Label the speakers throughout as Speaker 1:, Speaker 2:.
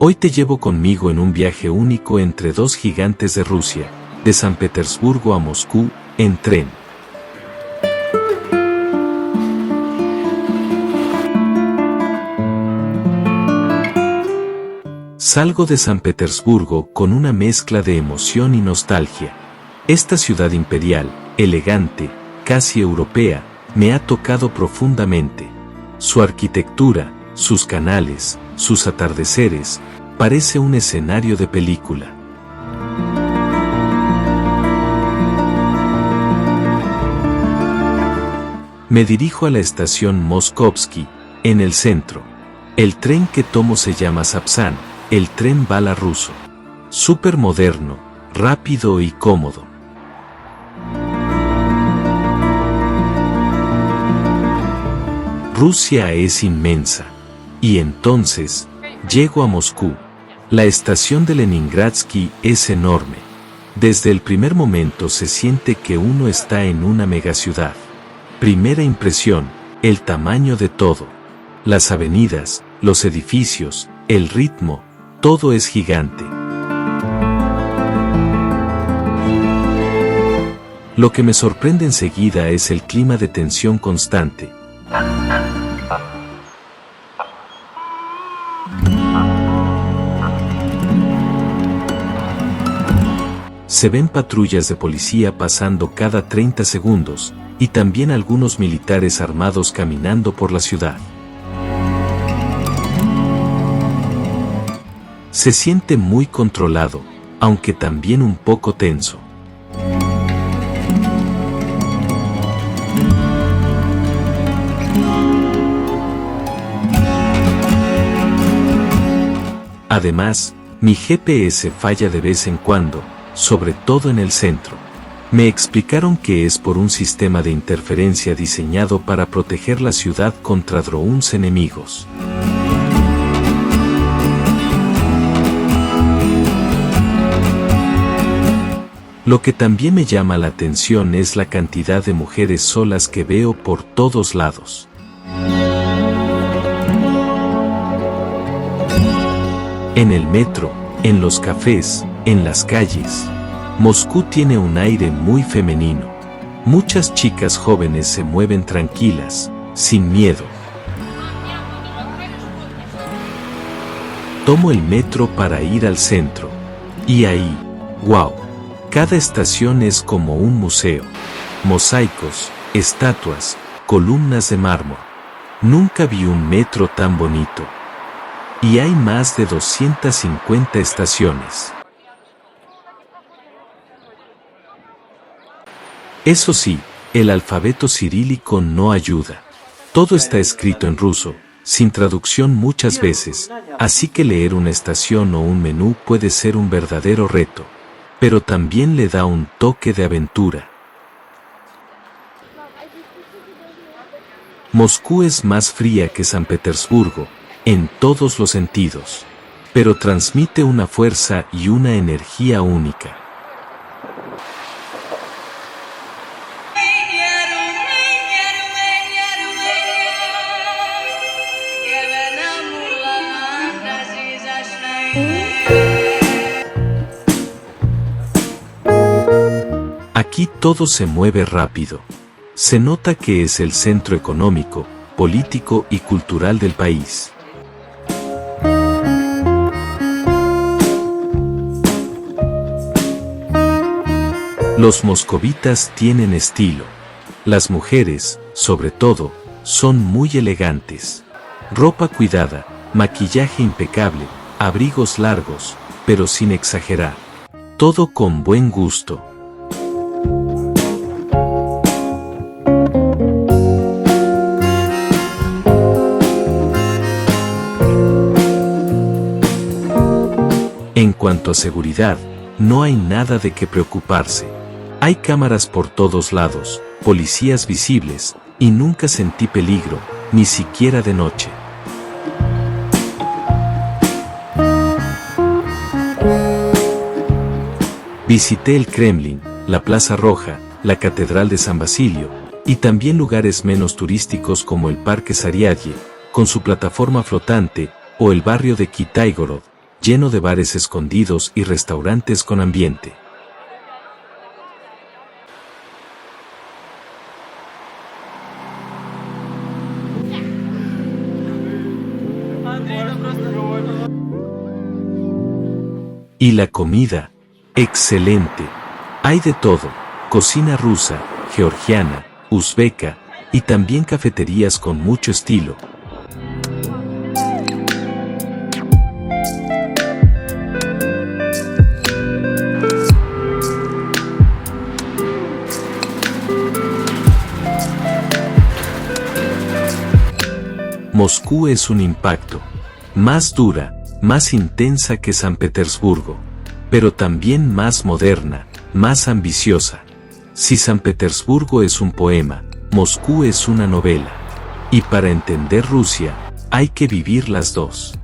Speaker 1: Hoy te llevo conmigo en un viaje único entre dos gigantes de Rusia, de San Petersburgo a Moscú, en tren. Salgo de San Petersburgo con una mezcla de emoción y nostalgia. Esta ciudad imperial, elegante, casi europea, me ha tocado profundamente. Su arquitectura, sus canales, sus atardeceres, parece un escenario de película. Me dirijo a la estación Moskovsky, en el centro. El tren que tomo se llama Sapsan, el tren bala ruso. Súper moderno, rápido y cómodo. Rusia es inmensa. Y entonces, llego a Moscú. La estación de Leningradsky es enorme. Desde el primer momento se siente que uno está en una megaciudad. Primera impresión, el tamaño de todo. Las avenidas, los edificios, el ritmo, todo es gigante. Lo que me sorprende enseguida es el clima de tensión constante. Se ven patrullas de policía pasando cada 30 segundos, y también algunos militares armados caminando por la ciudad. Se siente muy controlado, aunque también un poco tenso. Además, mi GPS falla de vez en cuando, sobre todo en el centro. Me explicaron que es por un sistema de interferencia diseñado para proteger la ciudad contra drones enemigos. Lo que también me llama la atención es la cantidad de mujeres solas que veo por todos lados. En el metro, en los cafés, en las calles. Moscú tiene un aire muy femenino. Muchas chicas jóvenes se mueven tranquilas, sin miedo. Tomo el metro para ir al centro. Y ahí, wow, cada estación es como un museo. Mosaicos, estatuas, columnas de mármol. Nunca vi un metro tan bonito. Y hay más de 250 estaciones. Eso sí, el alfabeto cirílico no ayuda. Todo está escrito en ruso, sin traducción muchas veces, así que leer una estación o un menú puede ser un verdadero reto, pero también le da un toque de aventura. Moscú es más fría que San Petersburgo, en todos los sentidos, pero transmite una fuerza y una energía única. Aquí todo se mueve rápido. Se nota que es el centro económico, político y cultural del país. Los moscovitas tienen estilo. Las mujeres, sobre todo, son muy elegantes. Ropa cuidada, maquillaje impecable, abrigos largos, pero sin exagerar. Todo con buen gusto. En cuanto a seguridad, no hay nada de qué preocuparse. Hay cámaras por todos lados, policías visibles, y nunca sentí peligro, ni siquiera de noche. Visité el Kremlin, la Plaza Roja, la Catedral de San Basilio, y también lugares menos turísticos como el Parque Zariadye, con su plataforma flotante, o el barrio de Kitaygorod, lleno de bares escondidos y restaurantes con ambiente. Y la comida, excelente. Hay de todo, cocina rusa, georgiana, uzbeka, y también cafeterías con mucho estilo. Moscú es un impacto. Más dura, más intensa que San Petersburgo, pero también más moderna, más ambiciosa. Si San Petersburgo es un poema, Moscú es una novela. Y para entender Rusia, hay que vivir las dos.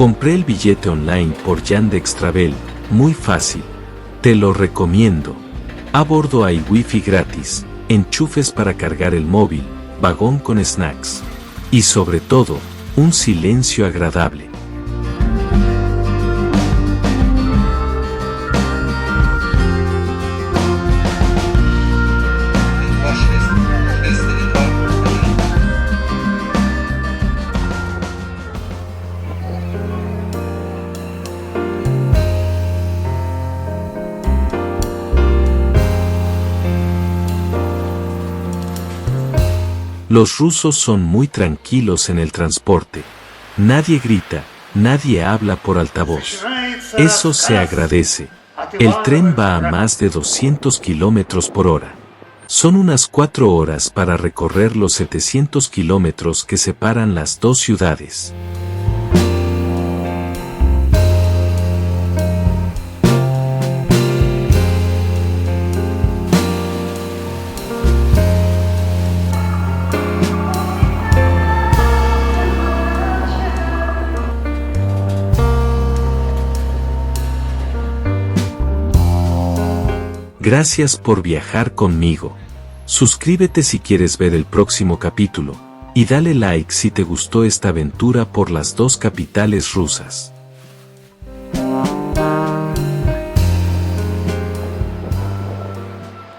Speaker 1: Compré el billete online por Yandex Travel, muy fácil. Te lo recomiendo. A bordo hay wifi gratis, enchufes para cargar el móvil, vagón con snacks. Y sobre todo, un silencio agradable. Los rusos son muy tranquilos en el transporte. Nadie grita, nadie habla por altavoz. Eso se agradece. El tren va a más de 200 kilómetros por hora. Son unas 4 horas para recorrer los 700 kilómetros que separan las dos ciudades. Gracias por viajar conmigo. Suscríbete si quieres ver el próximo capítulo, y dale like si te gustó esta aventura por las dos capitales rusas.